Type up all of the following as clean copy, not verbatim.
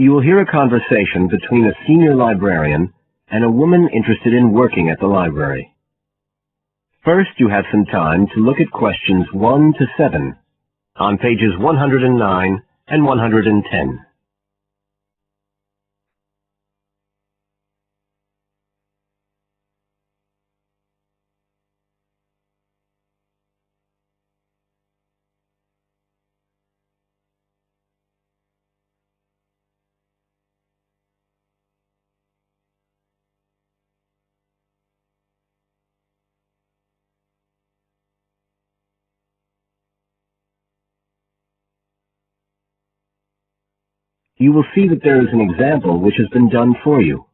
You will hear a conversation between a senior librarian and a woman interested in working at the library. First, you have some time to look at questions 1 to 7 on pages 109 and 110. You will see that there is an example which has been done for you.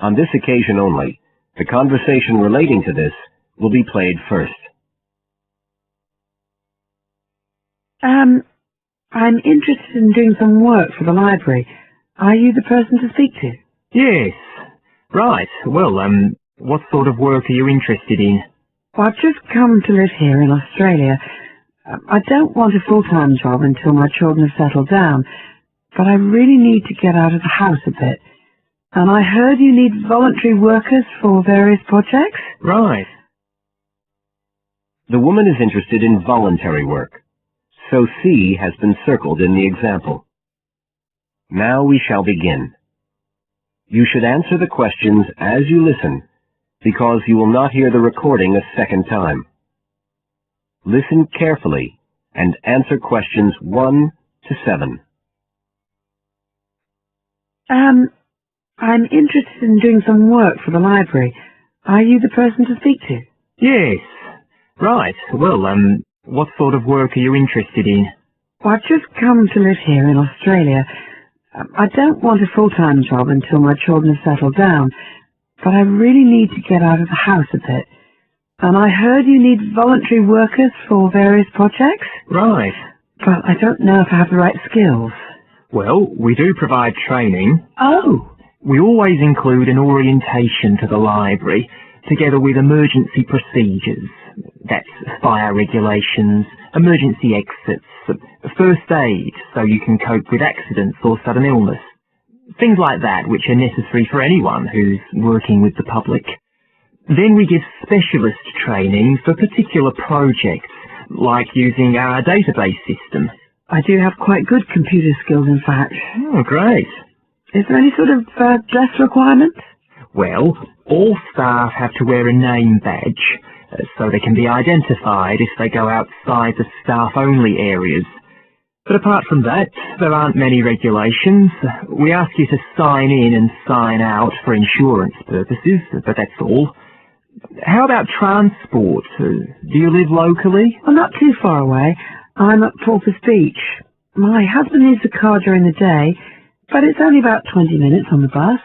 On this occasion only, the conversation relating to this will be played first. I'm interested in doing some work for the library. Are you the person to speak to? Yes. Right. Well, what sort of work are you interested in? Well, I've just come to live here in Australia. I don't want a full-time job until my children have settled down, but I really need to get out of the house a bit. And I heard you need voluntary workers for various projects? Right. The woman is interested in voluntary work, so C has been circled in the example. Now we shall begin. You should answer the questions as you listen, because you will not hear the recording a second time. Listen carefully and answer questions 1 to 7. I'm interested in doing some work for the library. Are you the person to speak to? Yes. Right. Well, what sort of work are you interested in? Well, I've just come to live here in Australia. I don't want a full-time job until my children have settled down, but I really need to get out of the house a bit. And I heard you need voluntary workers for various projects? Right. But I don't know if I have the right skills. Well, we do provide training. Oh! We always include an orientation to the library, together with emergency procedures. That's fire regulations, emergency exits, first aid so you can cope with accidents or sudden illness. Things like that which are necessary for anyone who's working with the public. Then we give specialist training for particular projects, like using our database system. I do have quite good computer skills, in fact. Oh, great. Is there any sort of dress requirement? Well, all staff have to wear a name badge, so they can be identified if they go outside the staff-only areas. But apart from that, there aren't many regulations. We ask you to sign in and sign out for insurance purposes, but that's all. How about transport? Do you live locally? Well, not too far away. I'm at Porpoise Beach. My husband needs a car during the day, but it's only about 20 minutes on the bus.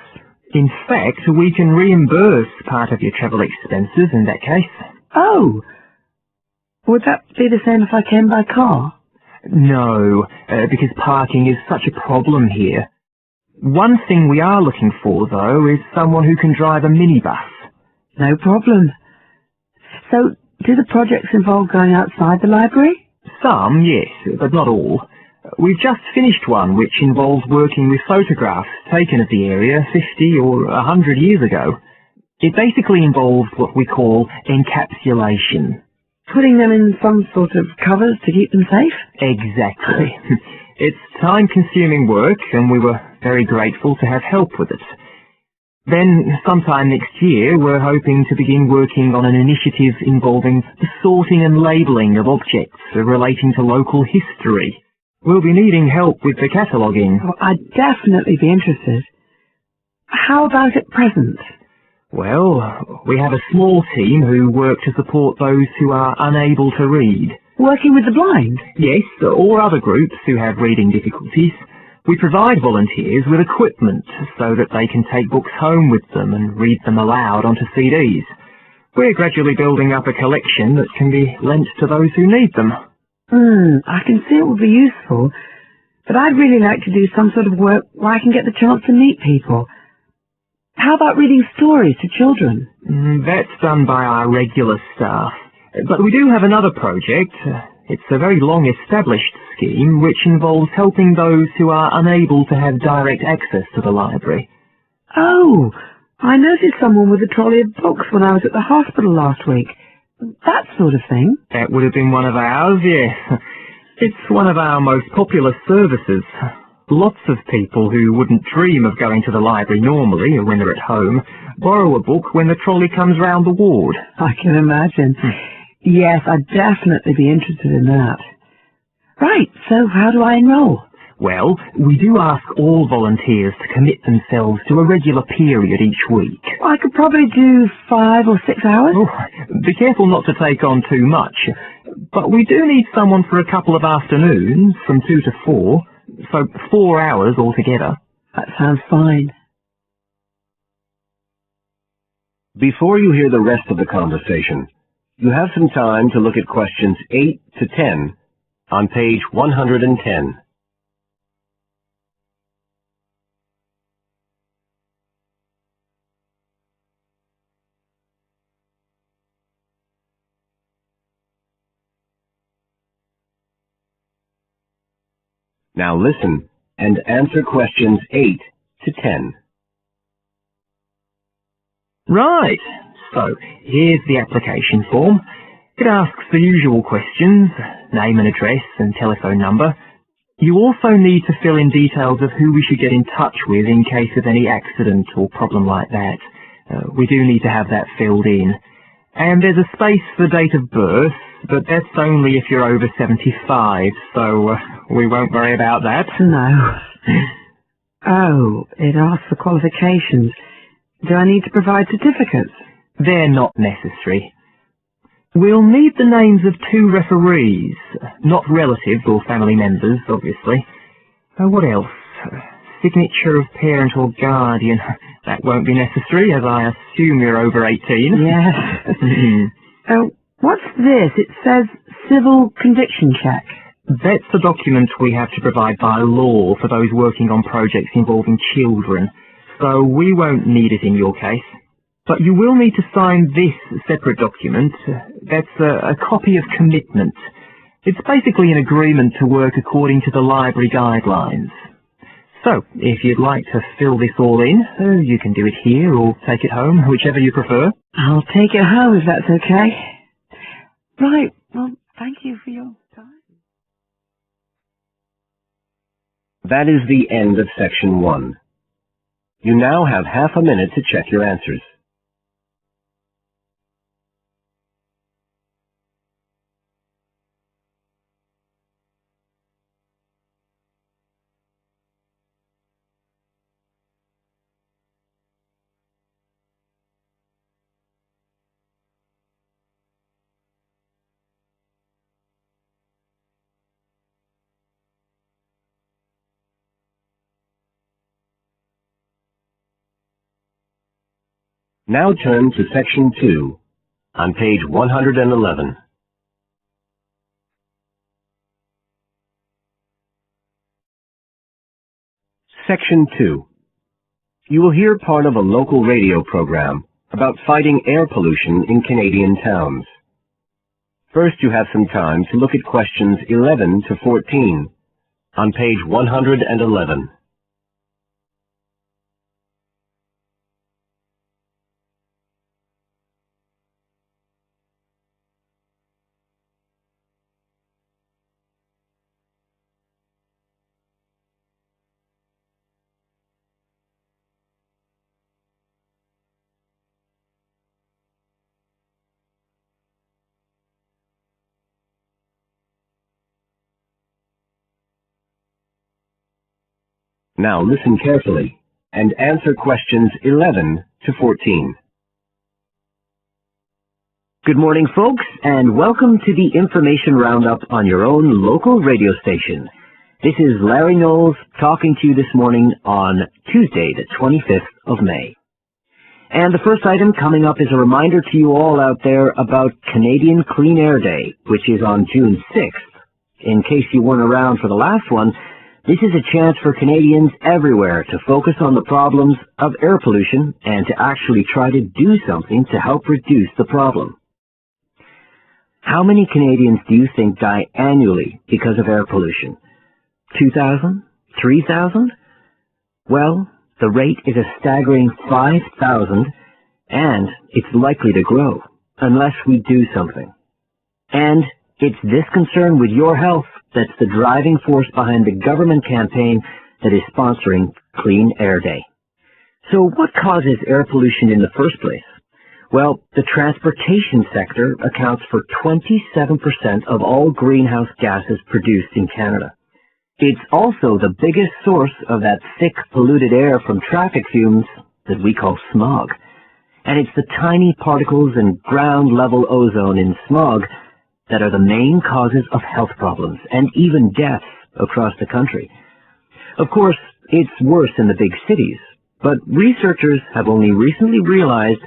In fact, we can reimburse part of your travel expenses in that case. Oh! Would that be the same if I came by car? No, because parking is such a problem here. One thing we are looking for, though, is someone who can drive a minibus. No problem. So, do the projects involve going outside the library? Some, yes, but not all. We've just finished one which involves working with photographs taken of the area 50 or 100 years ago. It basically involves what we call encapsulation. Putting them in some sort of covers to keep them safe? Exactly. It's time-consuming work, and we were very grateful to have help with it. Then, sometime next year, we're hoping to begin working on an initiative involving the sorting and labelling of objects relating to local history. We'll be needing help with the cataloguing. Oh, I'd definitely be interested. How about at present? Well, we have a small team who work to support those who are unable to read. Working with the blind? Yes, or other groups who have reading difficulties. We provide volunteers with equipment so that they can take books home with them and read them aloud onto CDs. We're gradually building up a collection that can be lent to those who need them. I can see it would be useful, but I'd really like to do some sort of work where I can get the chance to meet people. How about reading stories to children? That's done by our regular staff. But we do have another project. It's a very long-established scheme which involves helping those who are unable to have direct access to the library. Oh, I noticed someone with a trolley of books when I was at the hospital last week. That sort of thing. That would have been one of ours, yes. It's one of our most popular services. Lots of people who wouldn't dream of going to the library normally, or when they're at home, borrow a book when the trolley comes round the ward. I can imagine. Yes, I'd definitely be interested in that. Right, so how do I enroll? Well, we do ask all volunteers to commit themselves to a regular period each week. I could probably do 5 or 6 hours. Oh, be careful not to take on too much. But we do need someone for a couple of afternoons, from 2 to 4, so 4 hours altogether. That sounds fine. Before you hear the rest of the conversation, you have some time to look at questions 8 to 10 on page 110. Now listen and answer questions 8 to 10. Right, so here's the application form. It asks the usual questions, name and address and telephone number. You also need to fill in details of who we should get in touch with in case of any accident or problem like that. We do need to have that filled in. And there's a space for date of birth, but that's only if you're over 75, so we won't worry about that. No. Oh, it asks for qualifications. Do I need to provide certificates? They're not necessary. We'll need the names of 2 referees, not relatives or family members, obviously. What else? Signature of parent or guardian. That won't be necessary, as I assume you're over 18. Yes. What's this? It says civil conviction check. That's the document we have to provide by law for those working on projects involving children, so we won't need it in your case. But you will need to sign this separate document. That's a copy of commitment. It's basically an agreement to work according to the library guidelines. So, if you'd like to fill this all in, you can do it here or take it home, whichever you prefer. I'll take it home if that's okay. Right, well, thank you for your time. That is the end of section 1. You now have half a minute to check your answers. Now turn to section 2 on page 111. Section 2. You will hear part of a local radio program about fighting air pollution in Canadian towns. First, you have some time to look at questions 11 to 14 on page 111. Now listen carefully and answer questions 11 to 14. Good morning, folks, and welcome to the Information Roundup on your own local radio station. This is Larry Knowles talking to you this morning on Tuesday, the 25th of May. And the first item coming up is a reminder to you all out there about Canadian Clean Air Day, which is on June 6th. In case you weren't around for the last one, this is a chance for Canadians everywhere to focus on the problems of air pollution and to actually try to do something to help reduce the problem. How many Canadians do you think die annually because of air pollution? 2,000? 3,000? Well, the rate is a staggering 5,000, and it's likely to grow unless we do something. And it's this concern with your health that's the driving force behind the government campaign that is sponsoring Clean Air Day. So what causes air pollution in the first place? Well, the transportation sector accounts for 27% of all greenhouse gases produced in Canada. It's also the biggest source of that thick, polluted air from traffic fumes that we call smog. And it's the tiny particles and ground-level ozone in smog that are the main causes of health problems and even deaths across the country. Of course, it's worse in the big cities, but researchers have only recently realized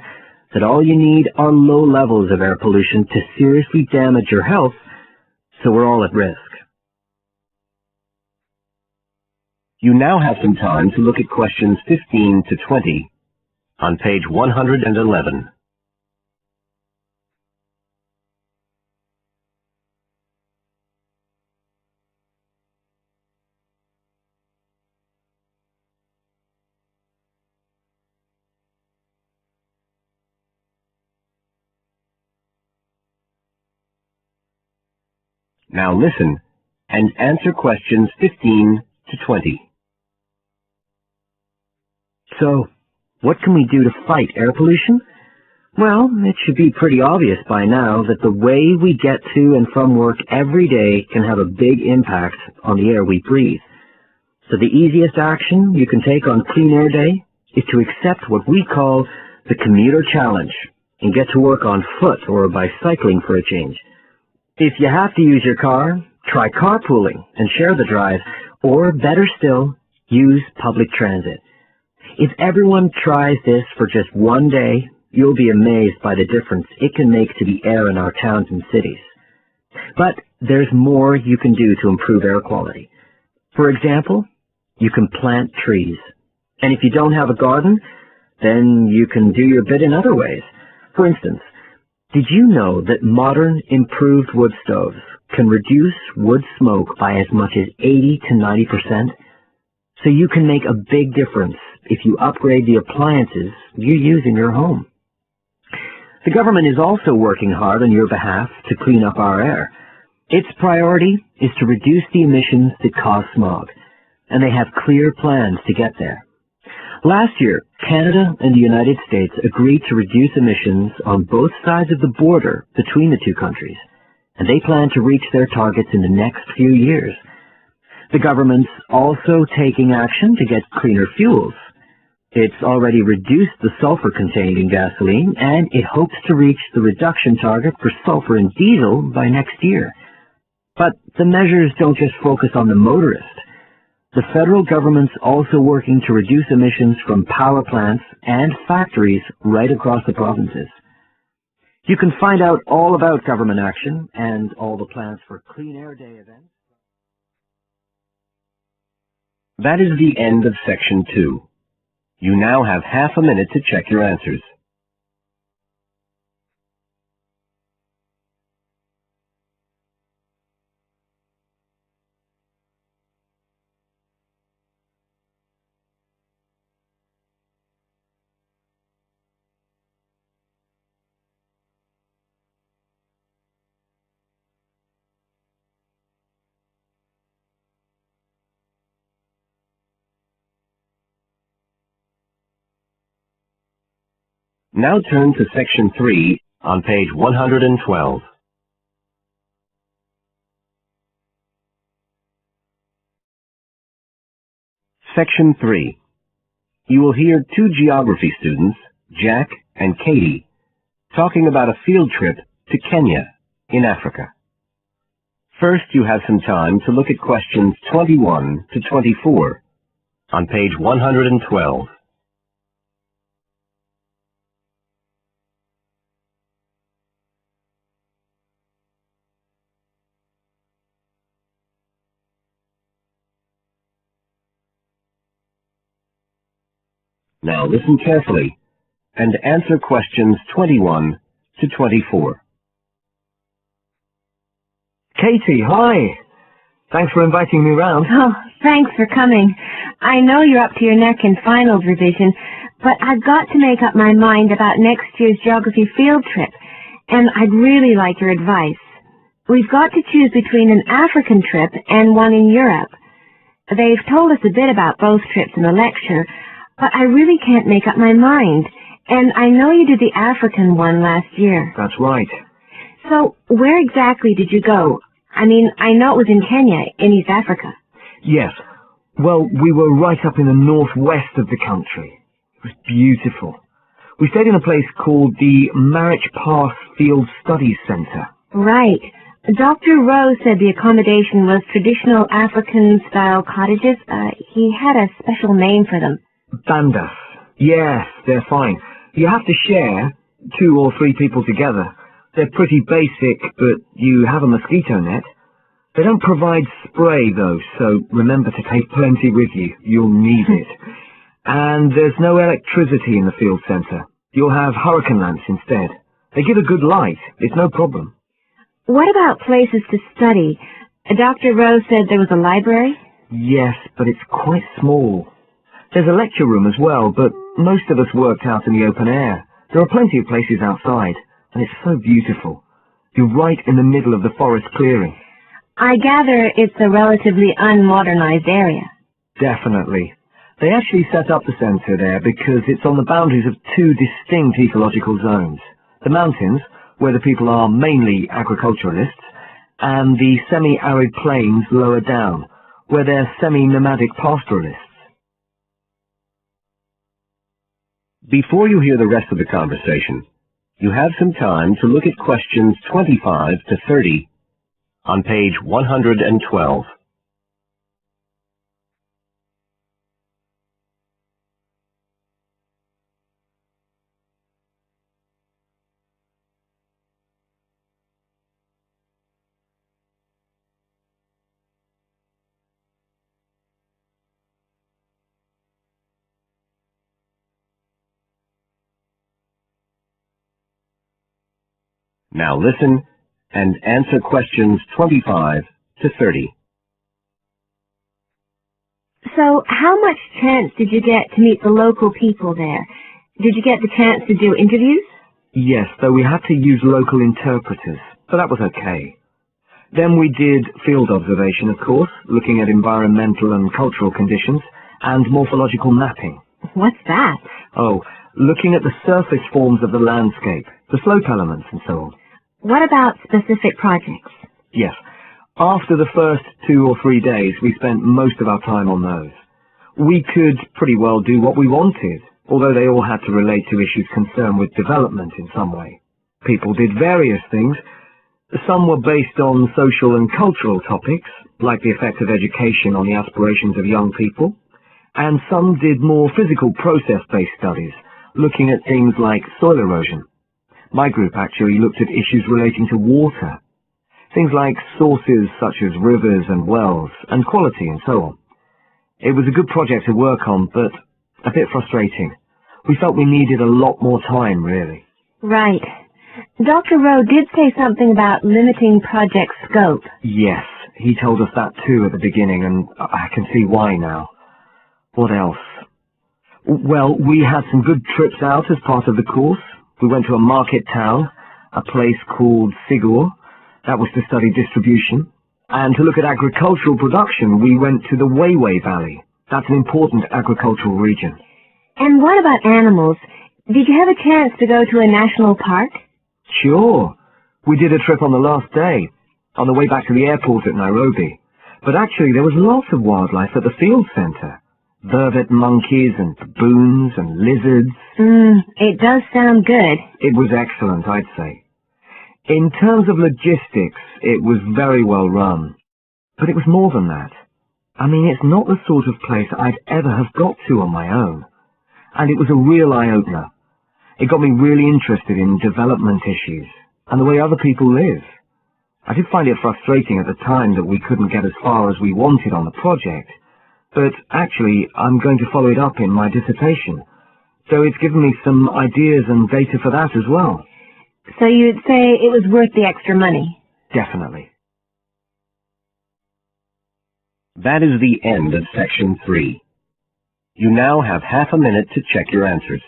that all you need are low levels of air pollution to seriously damage your health, so we're all at risk. You now have some time to look at questions 15 to 20 on page 111. Now listen and answer questions 15 to 20. So, what can we do to fight air pollution? Well, it should be pretty obvious by now that the way we get to and from work every day can have a big impact on the air we breathe. So the easiest action you can take on Clean Air Day is to accept what we call the Commuter Challenge and get to work on foot or by cycling for a change. If you have to use your car, try carpooling and share the drive, or better still, use public transit. If everyone tries this for just one day, you'll be amazed by the difference it can make to the air in our towns and cities. But there's more you can do to improve air quality. For example, you can plant trees. And if you don't have a garden, then you can do your bit in other ways. For instance, did you know that modern, improved wood stoves can reduce wood smoke by as much as 80 to 90%? So you can make a big difference if you upgrade the appliances you use in your home. The government is also working hard on your behalf to clean up our air. Its priority is to reduce the emissions that cause smog, and they have clear plans to get there. Last year, Canada and the United States agreed to reduce emissions on both sides of the border between the two countries, and they plan to reach their targets in the next few years. The government's also taking action to get cleaner fuels. It's already reduced the sulfur contained in gasoline, and it hopes to reach the reduction target for sulfur in diesel by next year. But the measures don't just focus on the motorist. The federal government's also working to reduce emissions from power plants and factories right across the provinces. You can find out all about government action and all the plans for Clean Air Day events. That is the end of section 2. You now have half a minute to check your answers. Now turn to section 3 on page 112. Section 3. You will hear two geography students, Jack and Katie, talking about a field trip to Kenya in Africa. First, you have some time to look at questions 21 to 24 on page 112. Now listen carefully and answer questions 21 to 24. Katie, hi. Thanks for inviting me round. Oh, thanks for coming. I know you're up to your neck in finals revision, but I've got to make up my mind about next year's geography field trip, and I'd really like your advice. We've got to choose between an African trip and one in Europe. They've told us a bit about both trips in the lecture, but I really can't make up my mind. And I know you did the African one last year. That's right. So, where exactly did you go? I mean, I know it was in Kenya, in East Africa. Yes. Well, we were right up in the northwest of the country. It was beautiful. We stayed in a place called the Marich Pass Field Studies Center. Right. Dr. Rose said the accommodation was traditional African-style cottages. He had a special name for them. Bandas. Yes, they're fine. You have to share 2 or 3 people together. They're pretty basic, but you have a mosquito net. They don't provide spray, though, so remember to take plenty with you. You'll need it. And there's no electricity in the field center. You'll have hurricane lamps instead. They give a good light. It's no problem. What about places to study? Dr. Rose said there was a library? Yes, but it's quite small. There's a lecture room as well, but most of us worked out in the open air. There are plenty of places outside, and it's so beautiful. You're right in the middle of the forest clearing. I gather it's a relatively unmodernized area. Definitely. They actually set up the center there because it's on the boundaries of 2 distinct ecological zones. The mountains, where the people are mainly agriculturalists, and the semi-arid plains lower down, where they're semi-nomadic pastoralists. Before you hear the rest of the conversation, you have some time to look at questions 25 to 30 on page 112. Now listen and answer questions 25 to 30. So, how much chance did you get to meet the local people there? Did you get the chance to do interviews? Yes, though we had to use local interpreters, but that was okay. Then we did field observation, of course, looking at environmental and cultural conditions, and morphological mapping. What's that? Oh, looking at the surface forms of the landscape, the slope elements and so on. What about specific projects? Yes. After the first 2 or 3 days, we spent most of our time on those. We could pretty well do what we wanted, although they all had to relate to issues concerned with development in some way. People did various things. Some were based on social and cultural topics, like the effect of education on the aspirations of young people, and some did more physical process-based studies, looking at things like soil erosion. My group actually looked at issues relating to water, things like sources such as rivers and wells, and quality and so on. It was a good project to work on, but a bit frustrating. We felt we needed a lot more time, really. Right. Dr. Rowe did say something about limiting project scope. Yes, he told us that too at the beginning, and I can see why now. What else? Well, we had some good trips out as part of the course. We went to a market town, a place called Sigor. That was to study distribution. And to look at agricultural production, we went to the Weiwei Valley. That's an important agricultural region. And what about animals? Did you have a chance to go to a national park? Sure. We did a trip on the last day, on the way back to the airport at Nairobi. But actually, there was lots of wildlife at the field center. Vervet monkeys and baboons and lizards. It does sound good. It was excellent, I'd say. In terms of logistics, it was very well run. But it was more than that. I mean, it's not the sort of place I'd ever have got to on my own. And it was a real eye-opener. It got me really interested in development issues and the way other people live. I did find it frustrating at the time that we couldn't get as far as we wanted on the project. But actually, I'm going to follow it up in my dissertation. So it's given me some ideas and data for that as well. So you'd say it was worth the extra money? Definitely. That is the end of section 3. You now have half a minute to check your answers.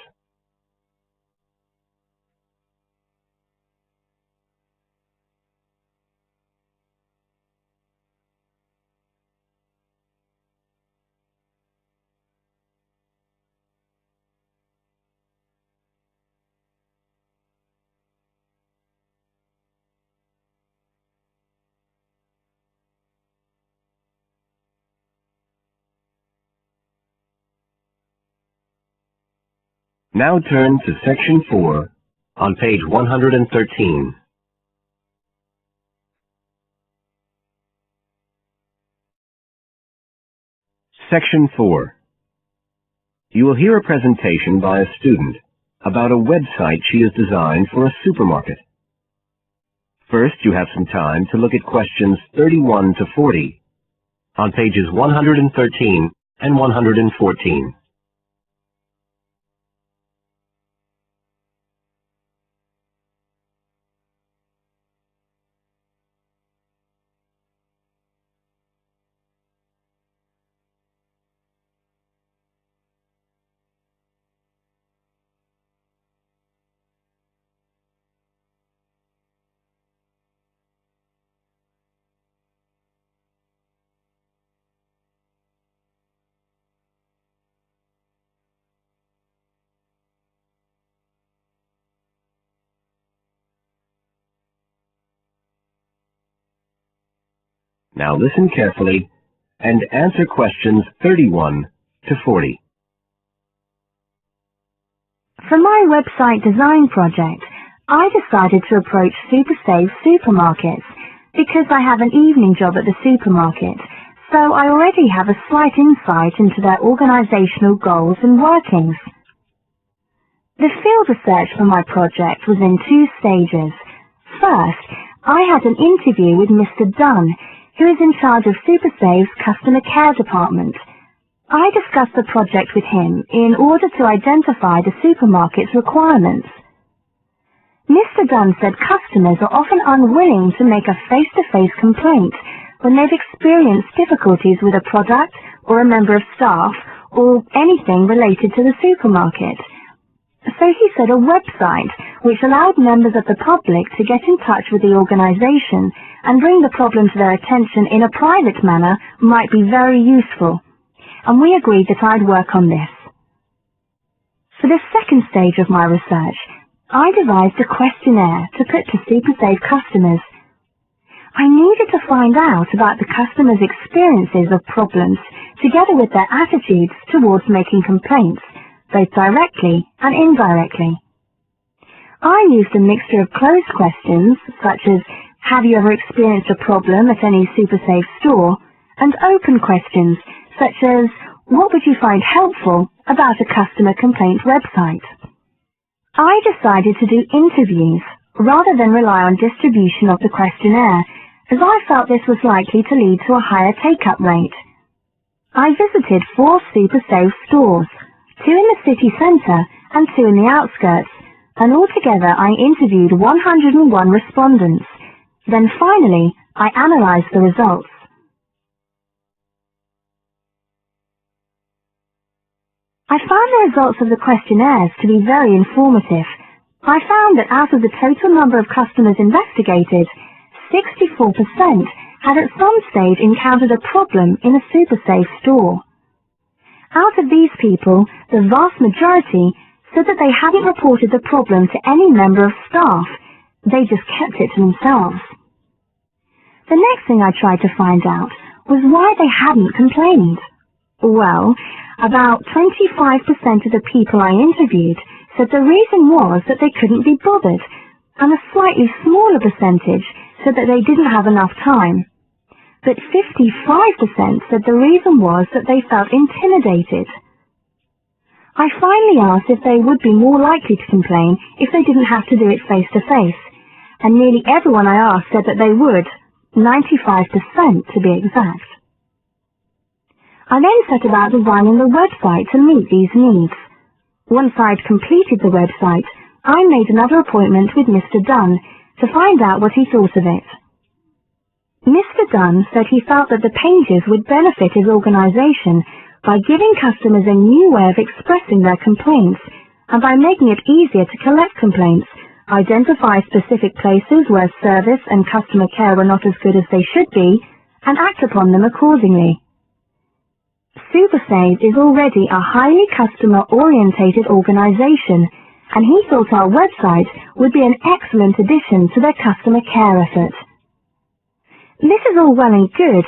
Now turn to section 4 on page 113. Section 4. You will hear a presentation by a student about a website she has designed for a supermarket. First, you have some time to look at questions 31 to 40 on pages 113 and 114. Now listen carefully and answer questions 31 to 40. For my website design project, I decided to approach SuperSave supermarkets because I have an evening job at the supermarket, so I already have a slight insight into their organizational goals and workings. The field research for my project was in 2 stages. First, I had an interview with Mr. Dunn, who is in charge of SuperSave's customer care department. I discussed the project with him in order to identify the supermarket's requirements. Mr. Dunn said customers are often unwilling to make a face-to-face complaint when they've experienced difficulties with a product or a member of staff or anything related to the supermarket. So he said a website which allowed members of the public to get in touch with the organization and bring the problem to their attention in a private manner might be very useful, and we agreed that I'd work on this. For the second stage of my research, I devised a questionnaire to put to SuperSave customers. I needed to find out about the customers' experiences of problems together with their attitudes towards making complaints, both directly and indirectly. I used a mixture of closed questions, such as, have you ever experienced a problem at any SuperSave store, and open questions, such as, what would you find helpful about a customer complaint website? I decided to do interviews rather than rely on distribution of the questionnaire, as I felt this was likely to lead to a higher take-up rate. I visited 4 SuperSave stores, 2 in the city centre and 2 in the outskirts, and altogether I interviewed 101 respondents. Then finally, I analysed the results. I found the results of the questionnaires to be very informative. I found that out of the total number of customers investigated, 64% had at some stage encountered a problem in a SuperSave store. Out of these people, the vast majority said that they hadn't reported the problem to any member of staff. They just kept it to themselves. The next thing I tried to find out was why they hadn't complained. Well, about 25% of the people I interviewed said the reason was that they couldn't be bothered, and a slightly smaller percentage said that they didn't have enough time. But 55% said the reason was that they felt intimidated. I finally asked if they would be more likely to complain if they didn't have to do it face-to-face, and nearly everyone I asked said that they would, 95% to be exact. I then set about designing the website to meet these needs. Once I'd completed the website, I made another appointment with Mr. Dunn to find out what he thought of it. Mr. Dunn said he felt that the pages would benefit his organisation by giving customers a new way of expressing their complaints and by making it easier to collect complaints, identify specific places where service and customer care were not as good as they should be, and act upon them accordingly. SuperSave is already a highly customer-orientated organisation, and he thought our website would be an excellent addition to their customer care effort. This is all well and good,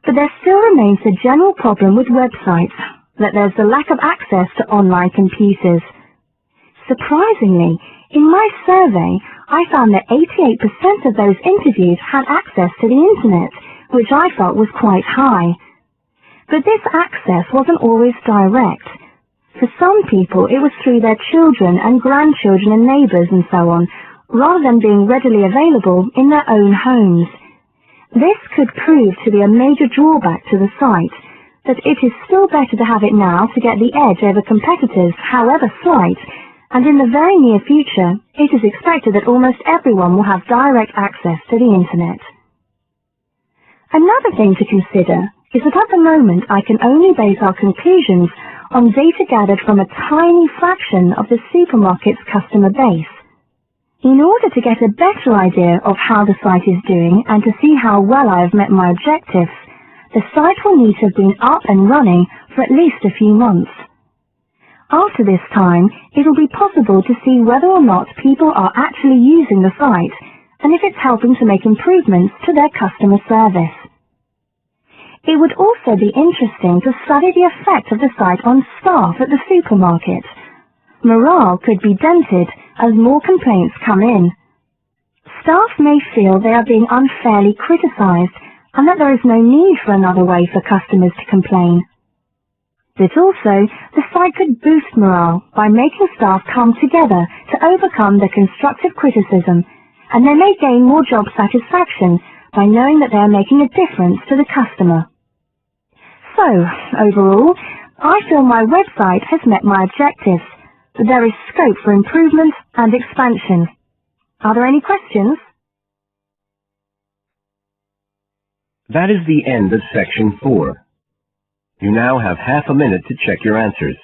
but there still remains the general problem with websites, that there's the lack of access to online computers. Surprisingly, in my survey, I found that 88% of those interviewed had access to the internet, which I felt was quite high. But this access wasn't always direct. For some people, it was through their children and grandchildren and neighbours and so on, rather than being readily available in their own homes. This could prove to be a major drawback to the site, that it is still better to have it now to get the edge over competitors, however slight, and in the very near future, it is expected that almost everyone will have direct access to the internet. Another thing to consider is that at the moment I can only base our conclusions on data gathered from a tiny fraction of the supermarket's customer base. In order to get a better idea of how the site is doing and to see how well I have met my objectives, the site will need to have been up and running for at least a few months. After this time, it will be possible to see whether or not people are actually using the site and if it's helping to make improvements to their customer service. It would also be interesting to study the effect of the site on staff at the supermarket. Morale could be dented as more complaints come in. Staff may feel they are being unfairly criticised and that there is no need for another way for customers to complain. But also, the site could boost morale by making staff come together to overcome their constructive criticism, and they may gain more job satisfaction by knowing that they are making a difference to the customer. So, overall, I feel my website has met my objectives, but there is scope for improvement and expansion. Are there any questions? That is the end of Section 4. You now have half a minute to check your answers.